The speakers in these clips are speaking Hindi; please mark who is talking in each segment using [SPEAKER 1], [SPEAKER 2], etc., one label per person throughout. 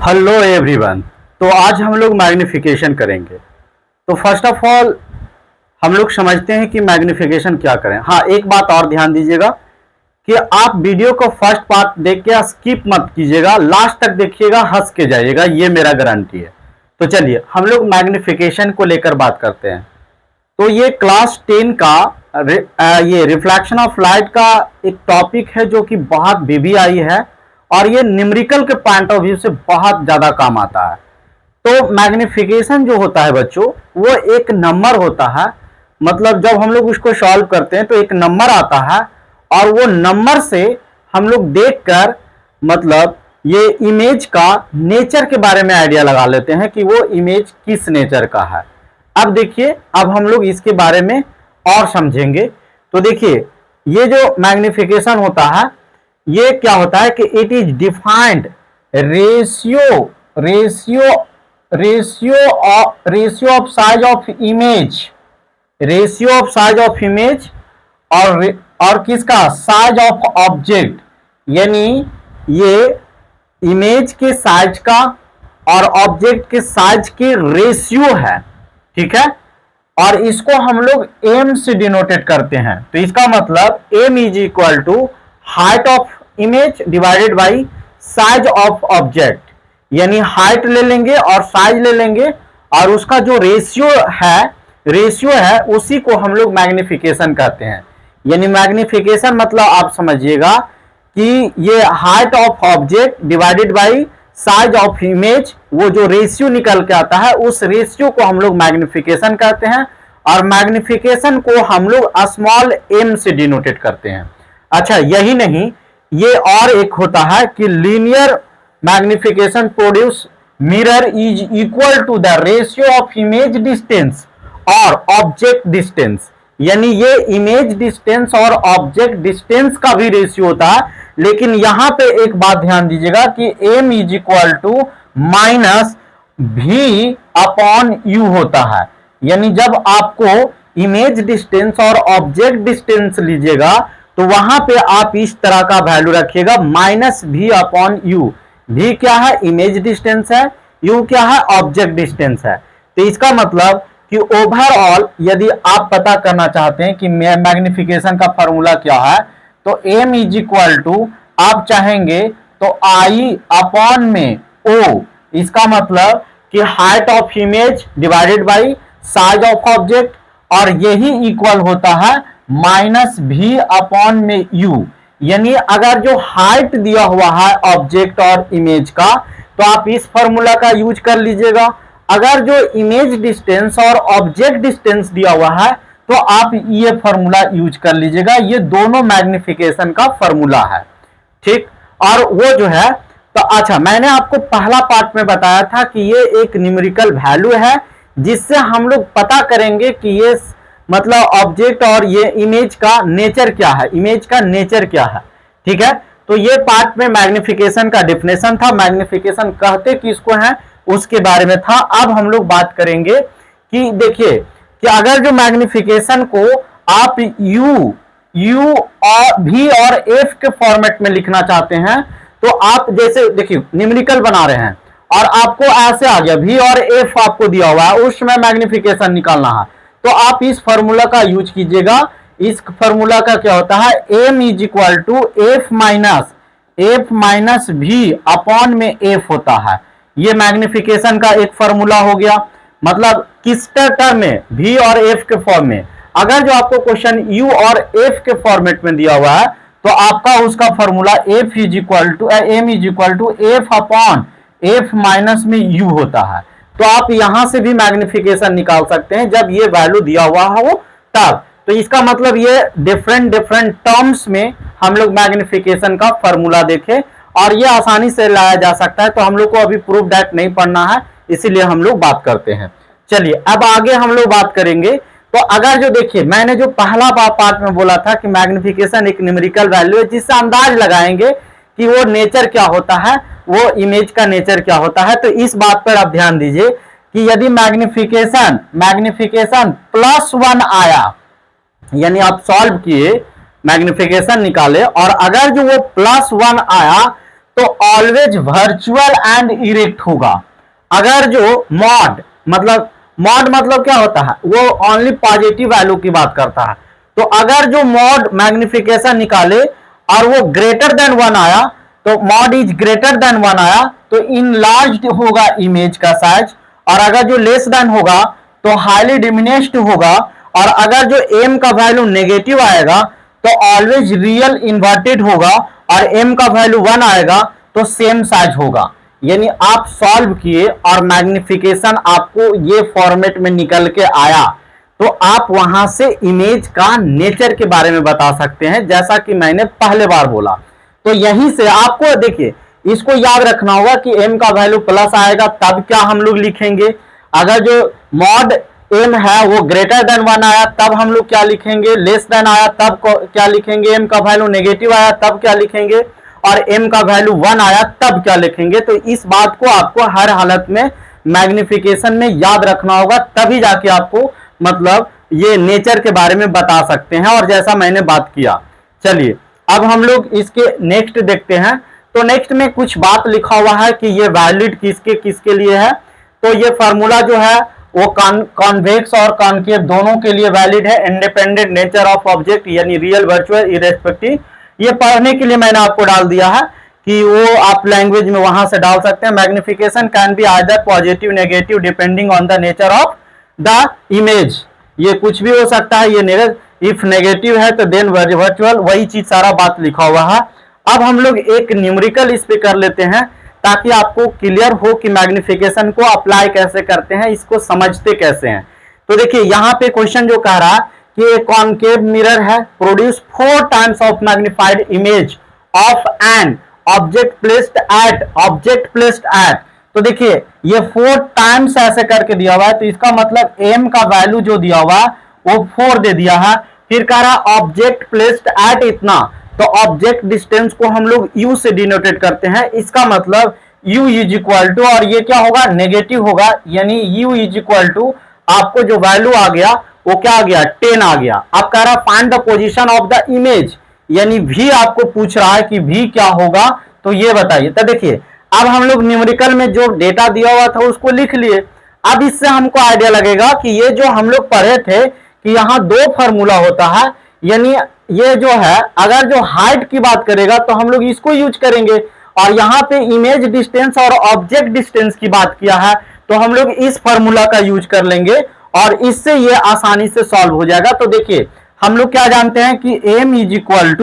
[SPEAKER 1] Hello everyone. तो आज हम लोग मैग्निफिकेशन करेंगे। तो फर्स्ट ऑफ ऑल हम लोग समझते हैं कि मैग्निफिकेशन क्या करें। हाँ, एक बात और ध्यान दीजिएगा कि आप वीडियो को फर्स्ट पार्ट देख के स्किप मत कीजिएगा, लास्ट तक देखिएगा, हंस के जाइएगा, ये मेरा गारंटी है। तो चलिए हम लोग मैग्निफिकेशन को लेकर बात करते हैं। तो ये क्लास 10 का ये रिफ्लेक्शन ऑफ लाइट का एक टॉपिक है जो कि बहुत वीवीआई है और ये न्यूमेरिकल के पॉइंट ऑफ व्यू से बहुत ज्यादा काम आता है। तो मैग्निफिकेशन जो होता है बच्चों, वो एक नंबर होता है। मतलब जब हम लोग उसको सॉल्व करते हैं तो एक नंबर आता है और वो नंबर से हम लोग देखकर मतलब ये इमेज का नेचर के बारे में आइडिया लगा लेते हैं कि वो इमेज किस नेचर का है। अब देखिए, अब हम लोग इसके बारे में और समझेंगे। तो देखिए, ये जो मैग्निफिकेशन होता है ये क्या होता है कि it is defined ratio ratio ratio of size of image, ratio of size of image और किसका, साइज ऑफ ऑब्जेक्ट। यानी ये इमेज के साइज का और ऑब्जेक्ट के साइज की रेशियो है, ठीक है। और इसको हम लोग एम से डिनोटेट करते हैं। तो इसका मतलब M is equal to height of image divided by size of object. यानी हाइट ले लेंगे और साइज ले लेंगे और उसका जो रेशियो है उसी को हम लोग मैग्निफिकेशन कहते हैं। यानी मैग्निफिकेशन मतलब आप समझिएगा कि ये height of object divided by size of image, वो जो रेशियो निकल के आता है उस रेशियो को हम लोग मैग्निफिकेशन कहते हैं। और मैग्निफिकेशन को हम लोग स्मॉल एम से डिनोटेट करते हैं। अच्छा, यही नहीं, ये और एक होता है कि linear magnification produce mirror is equal to the ratio of image distance और ऑब्जेक्ट डिस्टेंस। यानी ये इमेज डिस्टेंस और ऑब्जेक्ट डिस्टेंस का भी रेशियो होता है। लेकिन यहां पे एक बात ध्यान दीजिएगा कि m is equal to minus v upon u होता है। यानी जब आपको इमेज डिस्टेंस और ऑब्जेक्ट डिस्टेंस लीजिएगा तो वहां पे आप इस तरह का वैल्यू रखिएगा, माइनस भी अपॉन यू। भी क्या है, इमेज डिस्टेंस है, यू क्या है, ऑब्जेक्ट डिस्टेंस है। तो इसका मतलब कि ओवरऑल यदि आप पता करना चाहते हैं कि मैग्निफिकेशन का फॉर्मूला क्या है, तो m इज इक्वल टू आप चाहेंगे तो आई अपॉन में ओ। इसका मतलब कि height of image divided by size of object, और यही इक्वल होता है माइनस भी अपॉन में यू। यानी अगर जो हाइट दिया हुआ है ऑब्जेक्ट और इमेज का, तो आप इस फॉर्मूला का यूज कर लीजिएगा। अगर जो इमेज डिस्टेंस और ऑब्जेक्ट डिस्टेंस दिया हुआ है तो आप ये फॉर्मूला यूज कर लीजिएगा। ये दोनों मैग्निफिकेशन का फॉर्मूला है, ठीक। और वो जो है, तो अच्छा, मैंने आपको पहला पार्ट में बताया था कि ये एक न्यूमेरिकल वैल्यू है जिससे हम लोग पता करेंगे कि ये मतलब ऑब्जेक्ट और ये इमेज का नेचर क्या है, इमेज का नेचर क्या है, ठीक है। तो ये पार्ट में मैग्निफिकेशन का डिफिनेशन था, मैग्निफिकेशन कहते किसको हैं उसके बारे में था। अब हम लोग बात करेंगे कि देखिए कि अगर जो मैग्निफिकेशन को आप यू और भी और एफ के फॉर्मेट में लिखना चाहते हैं, तो आप जैसे देखिए न्यूमेरिकल बना रहे हैं और आपको ऐसे आ गया भी और एफ आपको दिया हुआ है, उसमें मैग्निफिकेशन निकालना है, तो आप इस फॉर्मूला का यूज कीजिएगा। इस फॉर्मूला का क्या होता है, M is equal to F minus v upon में एफ होता है। ये मैग्निफिकेशन का एक फॉर्मूला हो गया। मतलब किस टर्म में, भी और एफ के फॉर्म में। अगर जो आपको क्वेश्चन यू और एफ के फॉर्मेट में दिया हुआ है तो आपका उसका formula F is equal to M is equal to F upon F minus में यू होता है। तो आप यहां से भी मैग्निफिकेशन निकाल सकते हैं जब ये वैल्यू दिया हुआ हो तब। तो इसका मतलब ये डिफरेंट टर्म्स में हम लोग मैग्निफिकेशन का फॉर्मूला देखें और ये आसानी से लाया जा सकता है। तो हम लोग को अभी प्रूफ दैट नहीं पढ़ना है, इसीलिए हम लोग बात करते हैं। चलिए अब आगे हम लोग बात करेंगे। तो अगर जो देखिए, मैंने जो पहला पार्ट में बोला था कि मैग्निफिकेशन एक न्यूमेरिकल वैल्यू है जिससे अंदाज लगाएंगे कि वो नेचर क्या होता है, वो इमेज का नेचर क्या होता है। तो इस बात पर आप ध्यान दीजिए कि यदि मैग्निफिकेशन +1 आया, यानी आप सॉल्व किए, मैग्निफिकेशन निकाले और अगर जो वो +1 आया तो ऑलवेज वर्चुअल एंड इरेक्ट होगा। अगर जो मॉड मतलब क्या होता है, वो ओनली पॉजिटिव वैल्यू की बात करता है। तो अगर जो मॉड मैग्निफिकेशन निकाले और वो ग्रेटर देन 1 आया, तो मॉड इज ग्रेटर देन 1 आया तो इनलार्ज्ड होगा इमेज का साइज, और अगर जो लेस देन होगा तो हाईली डिमिनिश्ड होगा, और अगर जो m का वैल्यू नेगेटिव आएगा तो ऑलवेज रियल इन्वर्टेड होगा, और m का वैल्यू 1 आएगा तो सेम साइज होगा। यानी आप सॉल्व किए और मैग्निफिकेशन आपको ये फॉर्मेट में निकल के आया, तो आप वहां से इमेज का नेचर के बारे में बता सकते हैं, जैसा कि मैंने पहले बार बोला। तो यहीं से आपको देखिए, इसको याद रखना होगा कि m का वैल्यू प्लस आएगा तब क्या हम लोग लिखेंगे, अगर जो मॉड m है वो ग्रेटर देन 1 आया तब हम लोग क्या लिखेंगे, लेस देन आया तब क्या लिखेंगे, m का वैल्यू नेगेटिव आया तब क्या लिखेंगे, और m का वैल्यू 1 आया तब क्या लिखेंगे। तो इस बात को आपको हर हालत में मैग्निफिकेशन में याद रखना होगा, तभी जाके आपको मतलब ये नेचर के बारे में बता सकते हैं, और जैसा मैंने बात किया। चलिए अब हम लोग इसके नेक्स्ट देखते हैं। तो नेक्स्ट में कुछ बात लिखा हुआ है कि ये वैलिड किसके किसके लिए है। तो ये फार्मूला जो है वो कॉन्वेक्स और कॉन्केव दोनों के लिए वैलिड है। इंडिपेंडेंट नेचर ऑफ ऑब्जेक्ट यानी रियल वर्चुअल इरेस्पेक्टिव, ये पढ़ने के लिए मैंने आपको डाल दिया है कि वो आप लैंग्वेज में वहां से डाल सकते हैं। Magnification can be either positive negative depending on the nature of the image, ये कुछ भी हो सकता है। ये इफ नेगेटिव है तो देन वर्चुअल, वही चीज सारा बात लिखा हुआ है। अब हम लोग एक न्यूमेरिकल इस पे कर लेते हैं ताकि आपको क्लियर हो कि मैग्निफिकेशन को अप्लाई कैसे करते हैं, इसको समझते कैसे हैं। तो देखिए यहाँ पे क्वेश्चन जो कह रहा है कि एक कॉनकेव मिरर है, produce 4 times of magnified image of an object placed at. तो देखिए ये 4 टाइम्स ऐसे करके दिया हुआ है, तो इसका मतलब m का वैल्यू जो दिया हुआ है वो 4 दे दिया है। फिर कह रहा ऑब्जेक्ट प्लेस्ड एट इतना, तो ऑब्जेक्ट डिस्टेंस को हम लोग u से डिनोटेट करते हैं, इसका मतलब u इज इक्वल टू, और ये क्या होगा नेगेटिव होगा, यानी u इज इक्वल टू आपको जो वैल्यू आ गया वो क्या आ गया 10 आ गया। अब कह रहा find the position of the image, यानी v आपको पूछ रहा है कि v क्या होगा, तो ये बताइए। तो देखिए अब हम लोग न्यूमेरिकल में जो डेटा दिया हुआ था उसको लिख लिए। अब इससे हमको आइडिया लगेगा कि ये जो हम लोग पढ़े थे कि यहाँ 2 फार्मूला होता है, यानी ये जो है अगर जो हाइट की बात करेगा तो हम लोग इसको यूज करेंगे, और यहाँ पे इमेज डिस्टेंस और ऑब्जेक्ट डिस्टेंस की बात किया है तो हम लोग इस फार्मूला का यूज कर लेंगे, और इससे ये आसानी से सॉल्व हो जाएगा। तो देखिए हम लोग क्या जानते हैं कि m is equal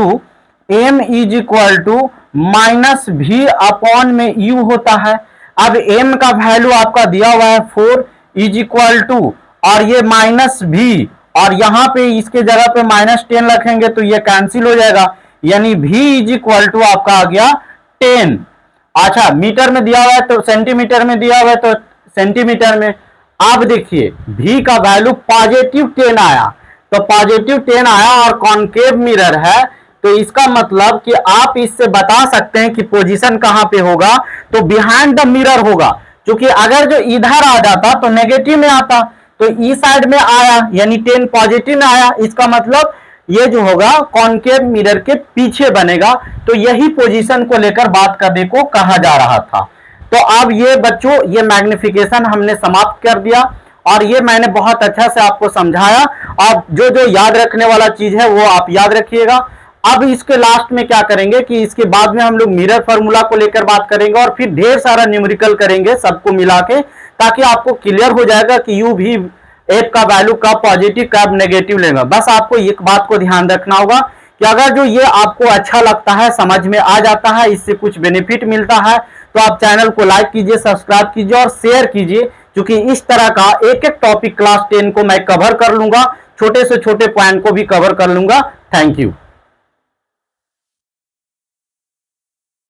[SPEAKER 1] to minus v upon में u होता है। अब m का वैल्यू आपका दिया हुआ है 4 इज इक्वल टू, और ये माइनस v, और यहाँ पे इसके जगह पे -10 रखेंगे तो ये कैंसिल हो जाएगा, यानी v इज इक्वल टू आपका आ गया 10। अच्छा मीटर में दिया हुआ है तो सेंटीमीटर में दिया हुआ है तो सेंटीमीटर में। अब देखिए v का वैल्यू पॉजिटिव 10 आया, तो पॉजिटिव 10 आया और कॉनकेव मिरर है, तो इसका मतलब कि आप इससे बता सकते हैं कि पोजीशन कहां पे होगा, तो बिहाइंड द मिरर होगा। क्योंकि अगर जो इधर आ जाता तो नेगेटिव में आता, तो इस साइड में आया यानी 10 पॉजिटिव में आया, इसका मतलब ये जो होगा कॉनकेव मिरर के पीछे बनेगा। तो यही पोजीशन को लेकर बात करने को कहा जा रहा था। तो अब ये बच्चों ये मैग्निफिकेशन हमने समाप्त कर दिया, और ये मैंने बहुत अच्छा से आपको समझाया, और जो जो याद रखने वाला चीज है वो आप याद रखिएगा। अब इसके लास्ट में क्या करेंगे कि इसके बाद में हम लोग मिरर फार्मूला को लेकर बात करेंगे, और फिर ढेर सारा न्यूमेरिकल करेंगे सबको मिला के, ताकि आपको क्लियर हो जाएगा कि यू भी एफ का वैल्यू कब पॉजिटिव कब नेगेटिव लेगा। बस आपको एक बात को ध्यान रखना होगा कि अगर जो ये आपको अच्छा लगता है, समझ में आ जाता है, इससे कुछ बेनिफिट मिलता है, तो आप चैनल को लाइक कीजिए, सब्सक्राइब कीजिए और शेयर कीजिए, क्योंकि इस तरह का एक एक टॉपिक क्लास 10 को मैं कवर कर लूंगा, छोटे से छोटे पॉइंट को भी कवर कर लूंगा। Thank you.